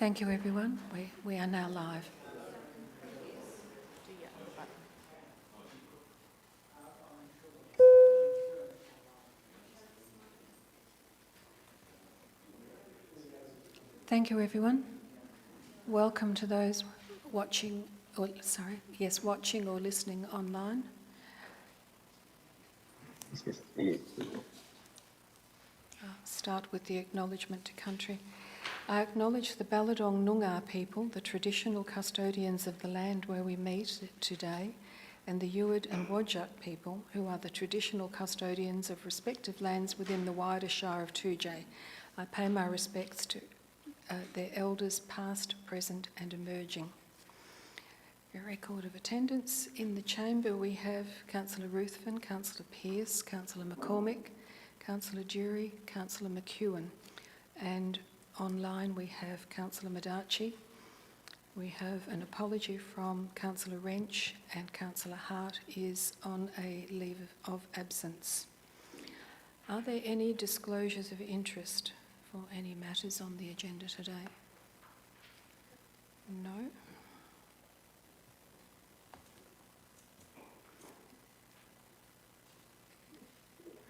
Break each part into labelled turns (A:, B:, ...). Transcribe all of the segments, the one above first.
A: Thank you, everyone. We are now live. Thank you, everyone. Welcome to those watching or listening online. I'll start with the acknowledgement to country. I acknowledge the Ballardong Noongar people, the traditional custodians of the land where we meet today, and the Yuid and Whadjuk people, who are the traditional custodians of respective lands within the wider Shire of Toodyay. I pay my respects to their elders past, present and emerging. A record of attendance. In the chamber we have Councillor Ruthven, Councillor Pearce, Councillor McCormick, Councillor Durie, Councillor McEwen, and online we have Councillor Madachi. We have an apology from Councillor Wrench, and Councillor Hart is on a leave of absence. Are there any disclosures of interest for any matters on the agenda today? No.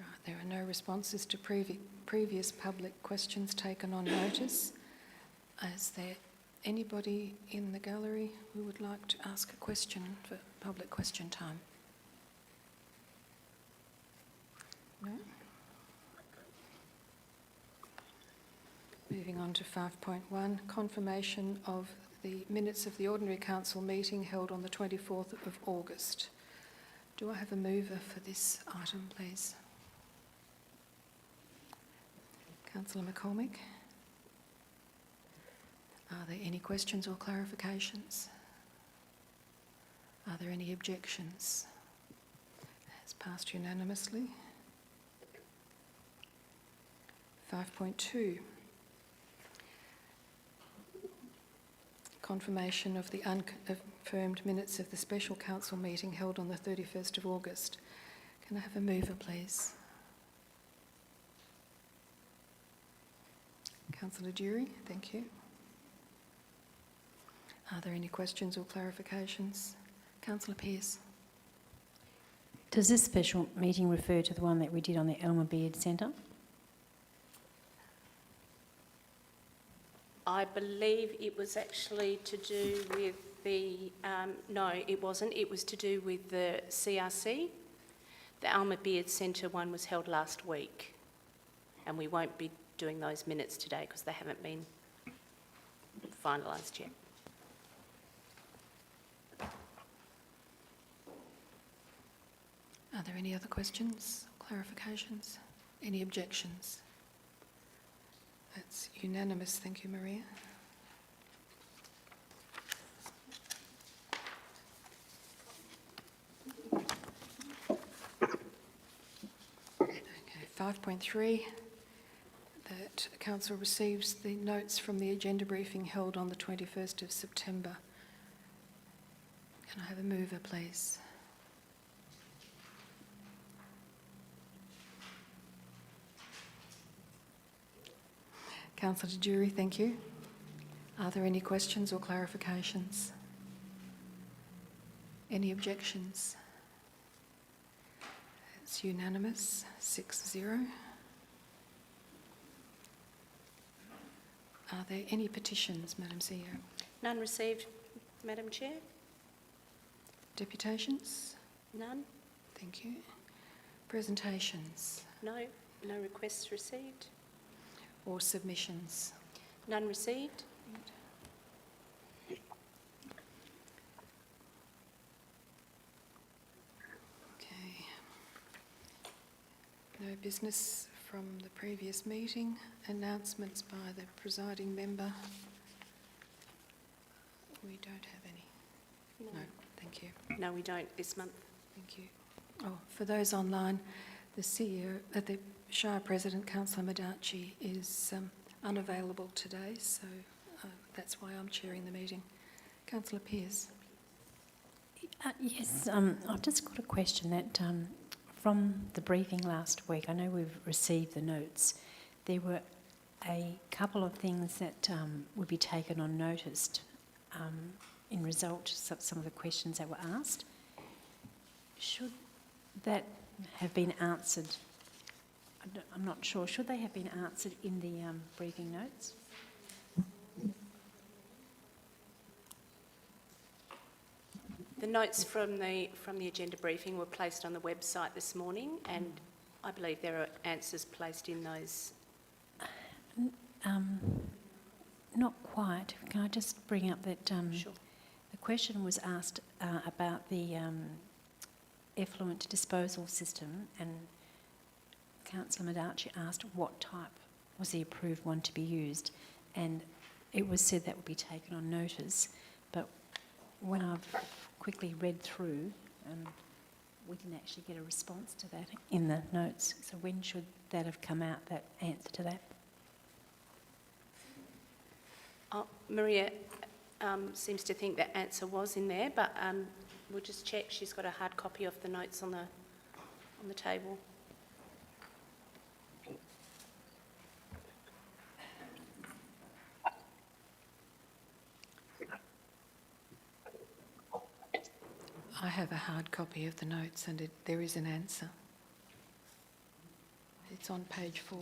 A: Right, there are no responses to previous public questions taken on notice. Is there anybody in the gallery who would like to ask a question for public question time? No? Moving on to 5.1, confirmation of the minutes of the Ordinary Council meeting held on the 24th of August. Do I have a mover for this item, please? Councillor McCormick. Are there any questions or clarifications? Are there any objections? It's passed unanimously. 5.2. Confirmation of the unconfirmed minutes of the Special Council meeting held on the 31st of August. Can I have a mover, please? Councillor Durie, thank you. Are there any questions or clarifications? Councillor Pearce.
B: Does this special meeting refer to the one that we did on the Elmer Beard Centre?
C: I believe it was actually to do with the, no, it wasn't. It was to do with the CRC. The Alma Beard Centre one was held last week, and we won't be doing those minutes today because they haven't been finalised yet.
A: Are there any other questions or clarifications? Any objections? That's unanimous. Thank you, Maria. Okay, 5.3, that Council receives the notes from the agenda briefing held on the 21st of September. Can I have a mover, please? Councillor Durie, thank you. Are there any questions or clarifications? Any objections? It's unanimous, 6-0. Are there any petitions, Madam CEO?
C: None received, Madam Chair.
A: Deputations?
C: None.
A: Thank you. Presentations?
C: No. No requests received.
A: Or submissions?
C: None received.
A: Okay. No business from the previous meeting. Announcements by the presiding member. We don't have any. No, thank you.
C: No, we don't this month.
A: Thank you. Oh, for those online, the CEO, the Shire President, Councillor Madachi, is unavailable today, so that's why I'm chairing the meeting. Councillor Pearce.
B: Yes, I've just got a question that from the briefing last week, I know we've received the notes. There were a couple of things that would be taken on notice in result to some of the questions that were asked. Should that have been answered? I'm not sure. Should they have been answered in the briefing notes?
C: The notes from the agenda briefing were placed on the website this morning, and I believe there are answers placed in those.
B: Not quite. Can I just bring up that
C: Sure.
B: the question was asked about the effluent disposal system, and Councillor Madachi asked what type was the approved one to be used, and it was said that would be taken on notice, but when I've quickly read through, we didn't actually get a response to that in the notes. So when should that have come out, that answer to that?
C: Oh, Maria seems to think that answer was in there, but we'll just check. She's got a hard copy of the notes on the table.
A: I have a hard copy of the notes and there is an answer. It's on page 4.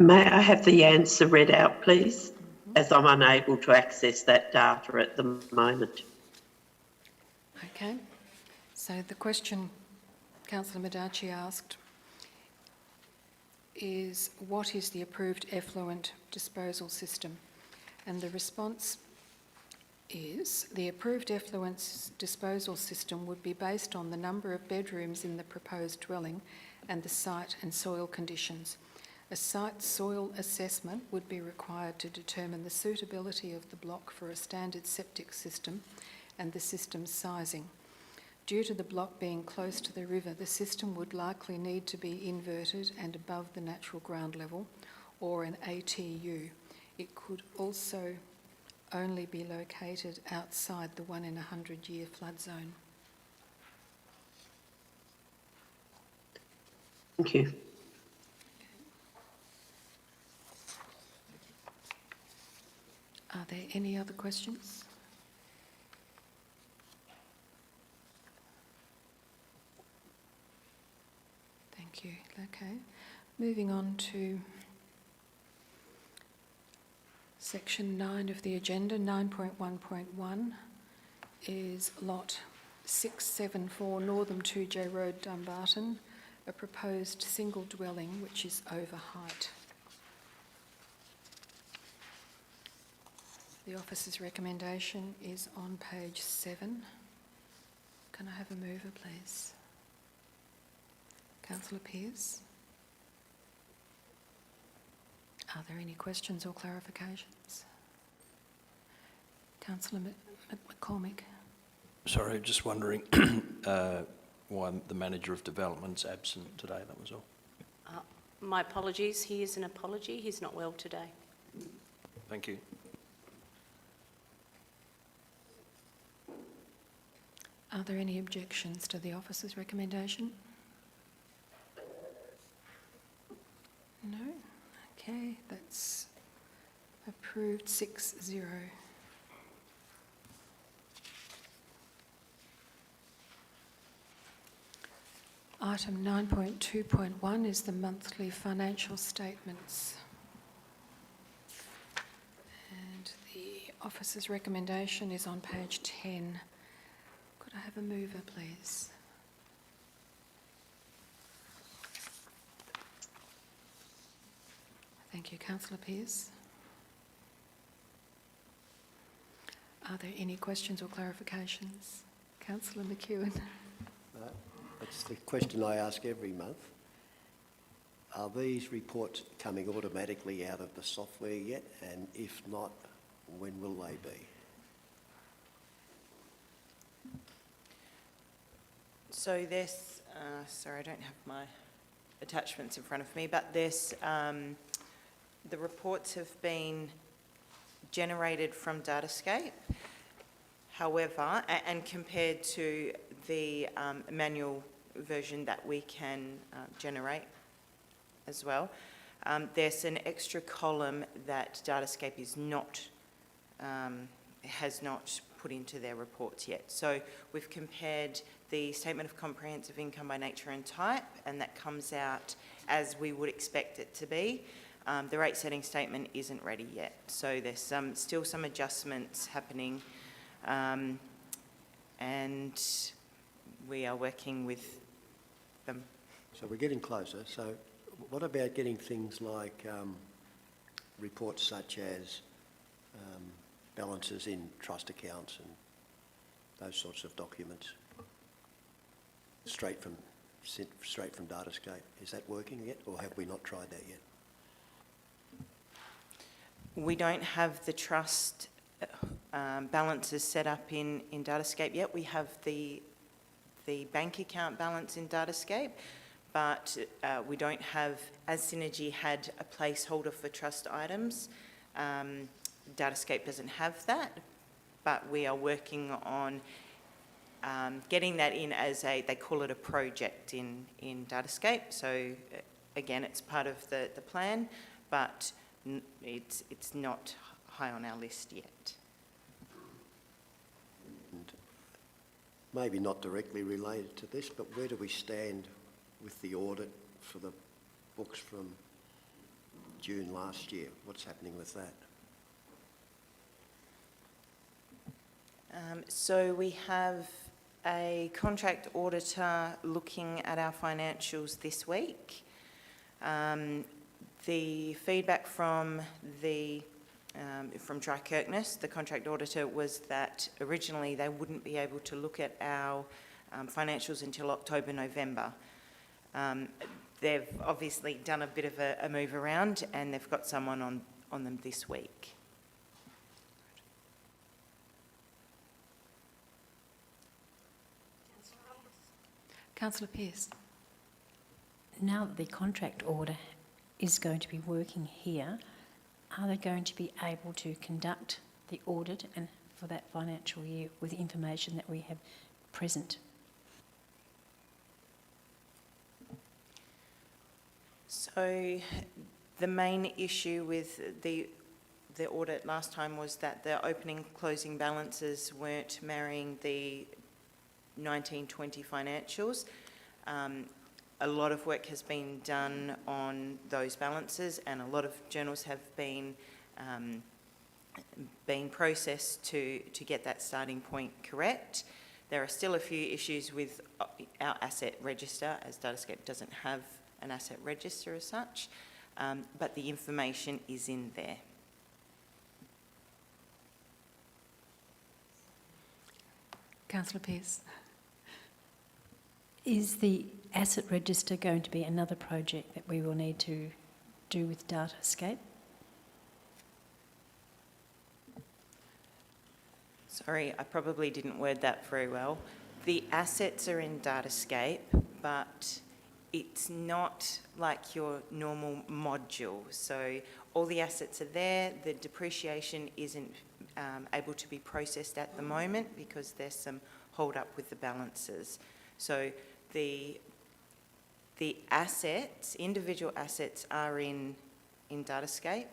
D: May I have the answer read out, please, as I'm unable to access that data at the moment.
A: Okay. So the question Councillor Madachi asked is, what is the approved effluent disposal system? And the response is, the approved effluent disposal system would be based on the number of bedrooms in the proposed dwelling and the site and soil conditions. A site soil assessment would be required to determine the suitability of the block for a standard septic system and the system's sizing. Due to the block being close to the river, the system would likely need to be inverted and above the natural ground level, or an ATU. It could also only be located outside the 1 in 100 year flood zone.
D: Thank you.
A: Are there any other questions? Thank you. Okay. Moving on to section 9 of the agenda, 9.1.1 is lot 674 Northam 2J Road, Dumbarton, a proposed single dwelling which is over height. The officer's recommendation is on page 7. Can I have a mover, please? Councillor Pearce. Are there any questions or clarifications? Councillor McCormick.
E: Sorry, just wondering why the Manager of Development's absent today, that was all.
C: My apologies. He is an apology. He's not well today.
E: Thank you.
A: Are there any objections to the officer's recommendation? No? Okay, that's approved 6-0. Item 9.2.1 is the monthly financial statements. And the officer's recommendation is on page 10. Could I have a mover, please? Thank you. Councillor Pearce. Are there any questions or clarifications? Councillor McEwen.
F: It's the question I ask every month. Are these reports coming automatically out of the software yet? And if not, when will they be?
G: So this, sorry, I don't have my attachments in front of me, but this the reports have been generated from Datascape. However, and compared to the manual version that we can generate as well, there's an extra column that Datascape is not, has not put into their reports yet. So we've compared the Statement of Comprehensive Income by nature and type, and that comes out as we would expect it to be. The rate setting statement isn't ready yet, so there's still some adjustments happening, and we are working with them.
F: So we're getting closer. So what about getting things like reports such as balances in trust accounts and those sorts of documents straight from Datascape? Is that working yet, or have we not tried that yet?
G: We don't have the trust balances set up in Datascape yet. We have the bank account balance in Datascape, but we don't have, as Synergy had a placeholder for trust items, Datascape doesn't have that, but we are working on getting that in as they call it a project in Datascape. So again, it's part of the plan, but it's not high on our list yet.
F: And maybe not directly related to this, but where do we stand with the audit for the books from June last year? What's happening with that?
G: So we have a contract auditor looking at our financials this week. The feedback from Dry Kirkness, the contract auditor, was that originally they wouldn't be able to look at our financials until October, November. They've obviously done a bit of a move around, and they've got someone on them this week.
A: Councillor Pearce.
B: Now that the contract order is going to be working here, are they going to be able to conduct the audit and for that financial year with the information that we have present?
G: So the main issue with the audit last time was that the opening closing balances weren't marrying the 1920 financials. A lot of work has been done on those balances, and a lot of journals have been processed to get that starting point correct. There are still a few issues with our asset register, as Datascape doesn't have an asset register as such, but the information is in there.
A: Councillor Pearce.
B: Is the asset register going to be another project that we will need to do with Datascape?
G: Sorry, I probably didn't word that very well. The assets are in Datascape, but it's not like your normal module. So all the assets are there. The depreciation isn't able to be processed at the moment because there's some hold up with the balances. So the assets, individual assets, are in Datascape,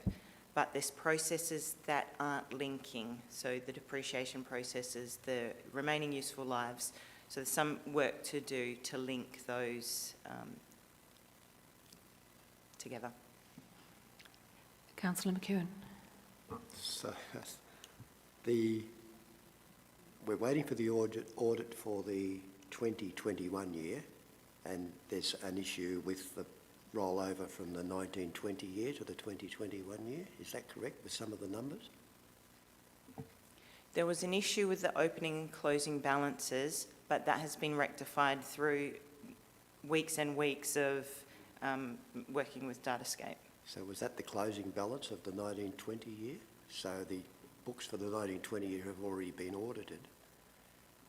G: but there's processes that aren't linking. So the depreciation processes, the remaining useful lives. So there's some work to do to link those together.
A: Councillor McEwen.
F: So we're waiting for the audit for the 2021 year, and there's an issue with the rollover from the 1920 year to the 2021 year. Is that correct with some of the numbers?
G: There was an issue with the opening and closing balances, but that has been rectified through weeks and weeks of working with Datascape.
F: So was that the closing balance of the 1920 year? So the books for the 1920 year have already been audited,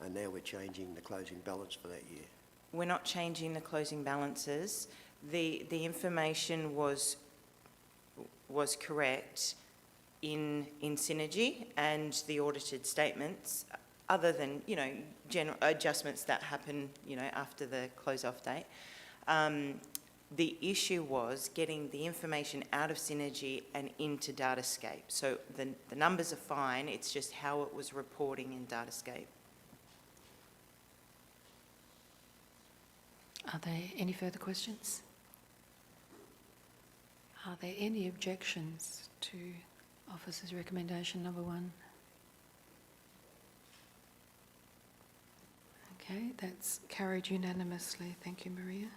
F: and now we're changing the closing balance for that year.
G: We're not changing the closing balances. The information was was correct in Synergy and the audited statements, other than, you know, general adjustments that happen, you know, after the close-off date. The issue was getting the information out of Synergy and into Datascape. So the numbers are fine, it's just how it was reporting in Datascape.
A: Are there any further questions? Are there any objections to Officer's recommendation number 1? Okay, that's carried unanimously. Thank you, Maria.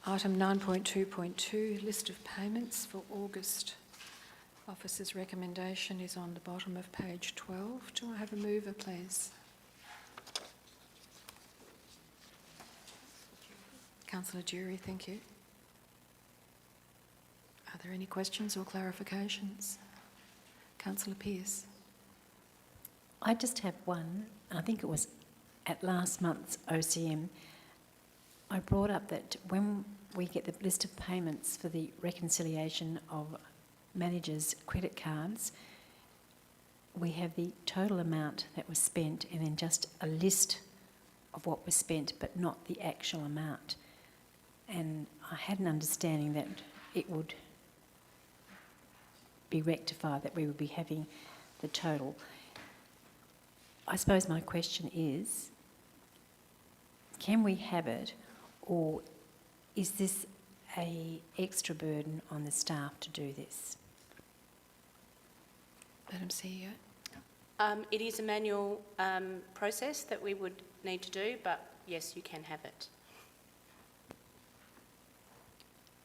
A: Item 9.2.2, list of payments for August. Officer's recommendation is on the bottom of page 12. Do I have a mover, please? Councillor Jury, thank you. Are there any questions or clarifications? Councillor Pearce.
B: I just have one. I think it was at last month's OCM. I brought up that when we get the list of payments for the reconciliation of managers' credit cards, we have the total amount that was spent and then just a list of what was spent, but not the actual amount. And I had an understanding that it would be rectified, that we would be having the total. I suppose my question is, can we have it, or is this an extra burden on the staff to do this?
A: Madam CEO.
C: It is a manual process that we would need to do, but yes, you can have it.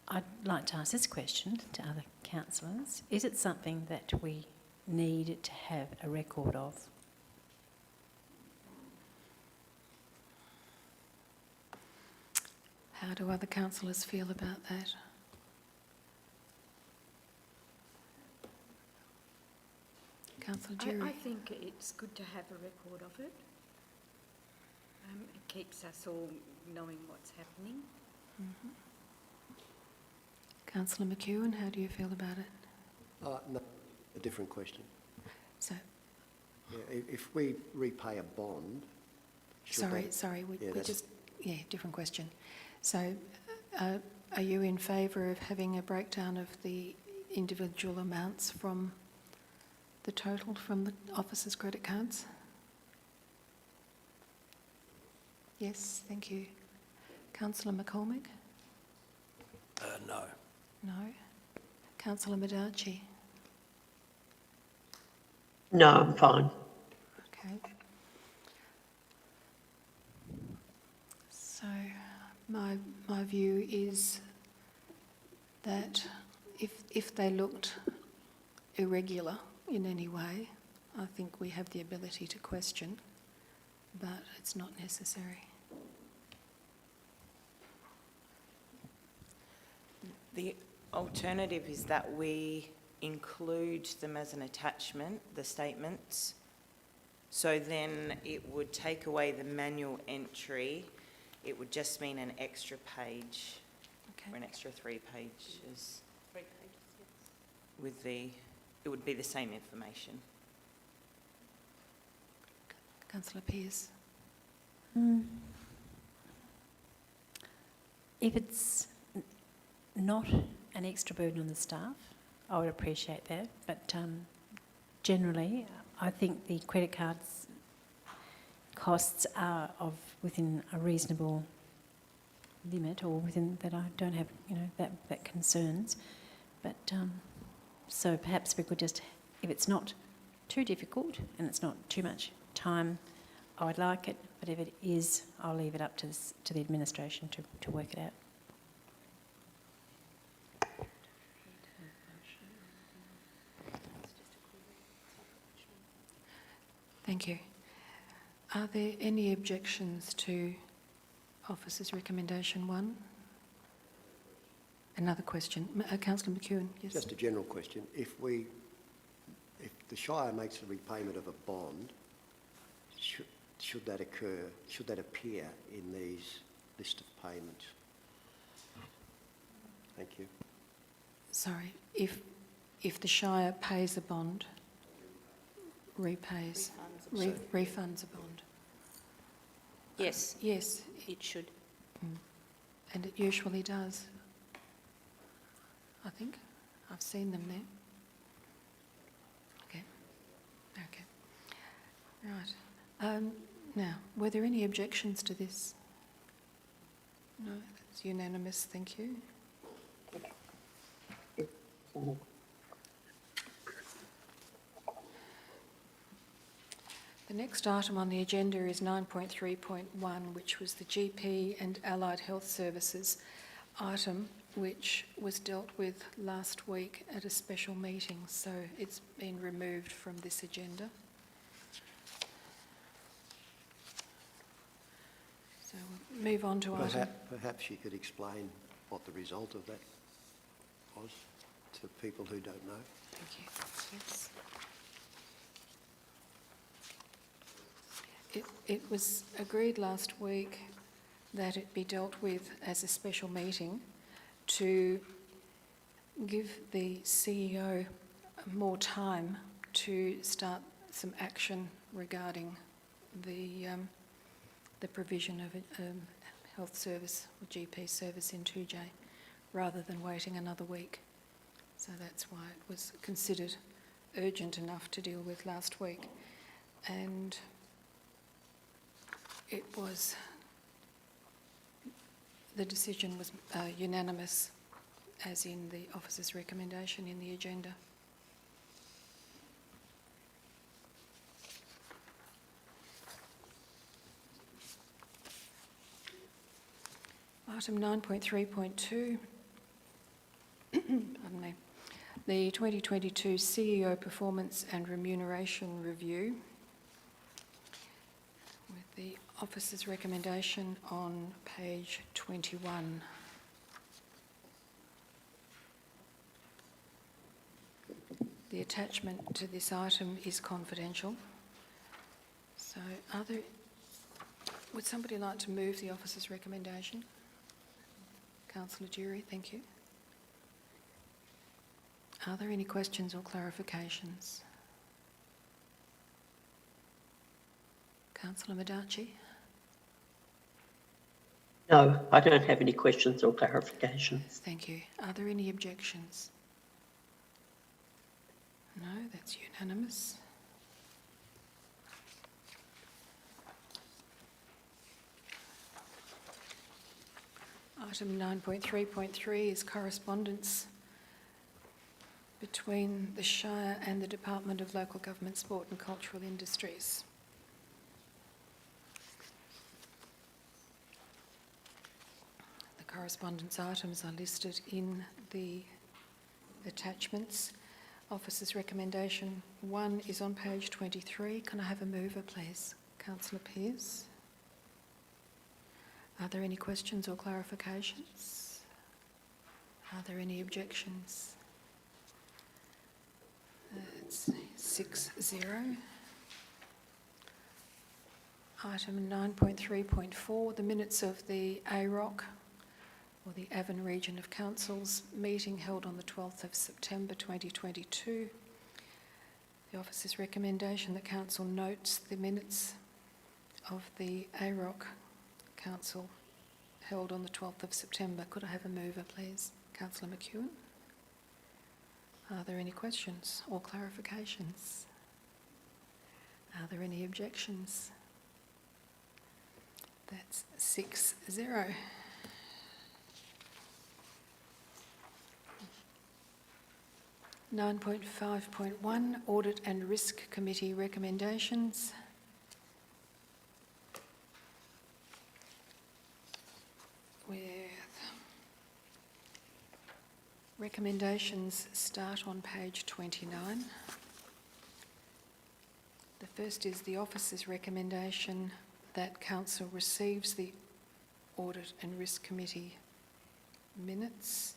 B: I'd like to ask this question to other councillors. Is it something that we need to have a record of?
A: How do other councillors feel about that? Councillor Jury.
H: I think it's good to have a record of it. It keeps us all knowing what's happening.
A: Mm-hmm. Councillor McEwen, how do you feel about it?
F: No, a different question.
A: So,
F: Yeah, if we repay a bond...
A: different question. So, are you in favour of having a breakdown of the individual amounts from the total from the officers' credit cards? Yes, thank you. Councillor McCormick?
E: No.
A: No. Councillor Madachi?
D: No, I'm fine.
A: Okay. So my view is that if they looked irregular in any way, I think we have the ability to question, but it's not necessary.
G: The alternative is that we include them as an attachment, the statements, so then it would take away the manual entry. It would just mean an extra page,
A: Okay.
G: or an extra 3 pages
C: 3 pages, yes.
G: with it would be the same information.
A: Councillor Pearce?
B: If it's not an extra burden on the staff, I would appreciate that. But generally, I think the credit cards costs are within a reasonable limit, or within that I don't have, that concerns. But so perhaps we could just, if it's not too difficult and it's not too much time, I would like it. But if it is, I'll leave it up to the administration to work it out.
A: Thank you. Are there any objections to Officer's Recommendation 1? Another question. Councillor McEwen, yes.
F: Just a general question. If the Shire makes a repayment of a bond, should that appear in these list of payments? Thank you.
A: Sorry, if the Shire pays a bond, refunds a bond.
C: Yes,
A: Yes,
C: it should.
A: and it usually does. I think I've seen them there. Okay. Right. Now, were there any objections to this? No, it's unanimous, thank you. The next item on the agenda is 9.3.1, which was the GP and Allied Health Services item, which was dealt with last week at a special meeting, so it's been removed from this agenda. So we'll move on to item...
F: Perhaps you could explain what the result of that was to people who don't know.
A: Thank you. Yes. It was agreed last week that it be dealt with as a special meeting to give the CEO more time to start some action regarding the provision of a health service or GP service in 2J, rather than waiting another week. So that's why it was considered urgent enough to deal with last week. And the decision was unanimous, as in the officer's recommendation in the agenda. Item 9.3.2, pardon me, the 2022 CEO Performance and Remuneration Review, with the officer's recommendation on page 21. The attachment to this item is confidential. So would somebody like to move the officer's recommendation? Councillor Durie, thank you. Are there any questions or clarifications? Councillor Madachi?
D: No, I don't have any questions or clarifications.
A: Thank you. Are there any objections? No, that's unanimous. Item 9.3.3 is correspondence between the Shire and the Department of Local Government, Sport and Cultural Industries. The correspondence items are listed in the attachments. Officer's recommendation 1 is on page 23. Can I have a mover, please? Councillor Pearce. Are there any questions or clarifications? Are there any objections? It's 6-0. Item 9.3.4, the minutes of the AROC, or the Avon Region of Councils meeting held on the 12th of September 2022. The officer's recommendation that Council notes the minutes of the AROC Council held on the 12th of September. Could I have a mover, please? Councillor McEwen. Are there any questions or clarifications? Are there any objections? That's 6-0. Nine 9.5.1 Audit and Risk Committee recommendations. With recommendations start on page 29. The first is the officer's recommendation that Council receives the Audit and Risk Committee minutes.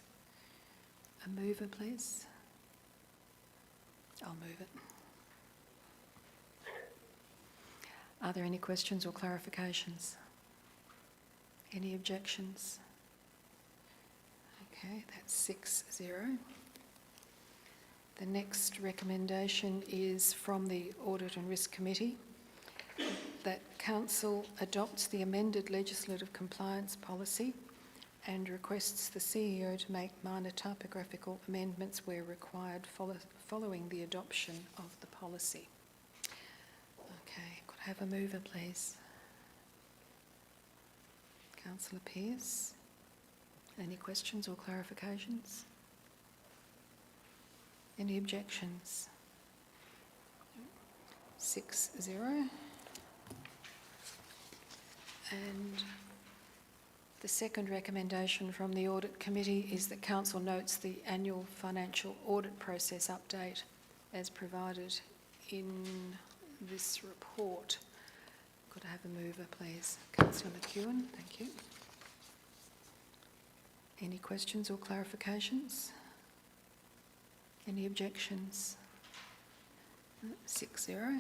A: A mover, please. I'll move it. Are there any questions or clarifications? Any objections? Okay, that's 6-0. The next recommendation is from the Audit and Risk Committee that Council adopts the amended legislative compliance policy and requests the CEO to make minor typographical amendments where required following the adoption of the policy. Okay, could I have a mover, please? Councillor Pearce. Any questions or clarifications? Any objections? 6-0. And the second recommendation from the Audit Committee is that Council notes the annual financial audit process update as provided in this report. Could I have a mover, please? Councillor McEwen, thank you. Any questions or clarifications? Any objections? 6-0.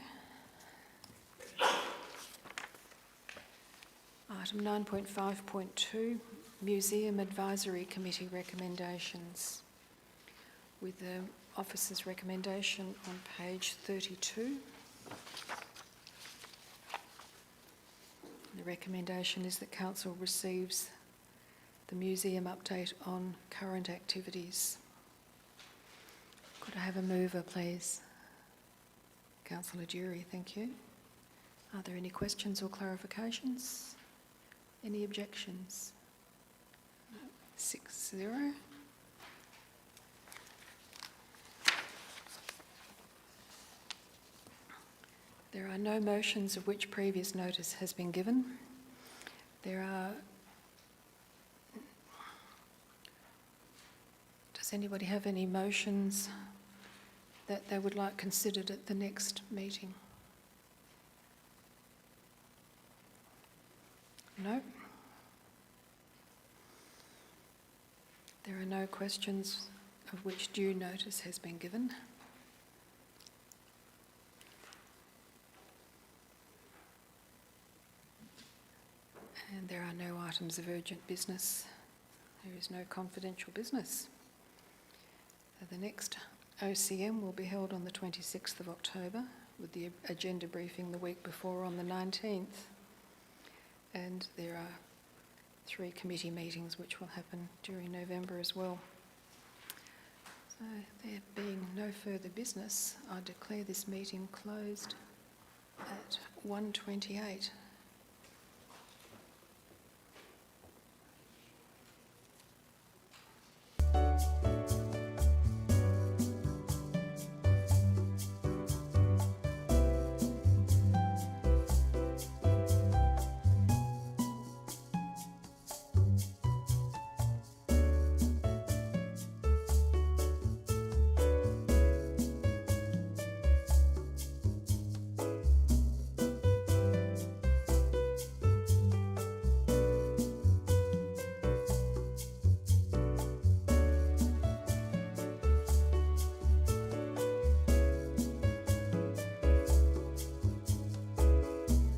A: Item 9.5.2, Museum Advisory Committee recommendations, with the officer's recommendation on page 32. The recommendation is that Council receives the museum update on current activities. Could I have a mover, please? Councillor Durie, thank you. Are there any questions or clarifications? Any objections? 6-0. There are no motions of which previous notice has been given. Does anybody have any motions that they would like considered at the next meeting? No? There are no questions of which due notice has been given. And there are no items of urgent business. There is no confidential business. The next OCM will be held on the 26th of October, with the agenda briefing the week before on the 19th. And there are 3 committee meetings which will happen during November as well. So there being no further business, I declare this meeting closed at 1:28.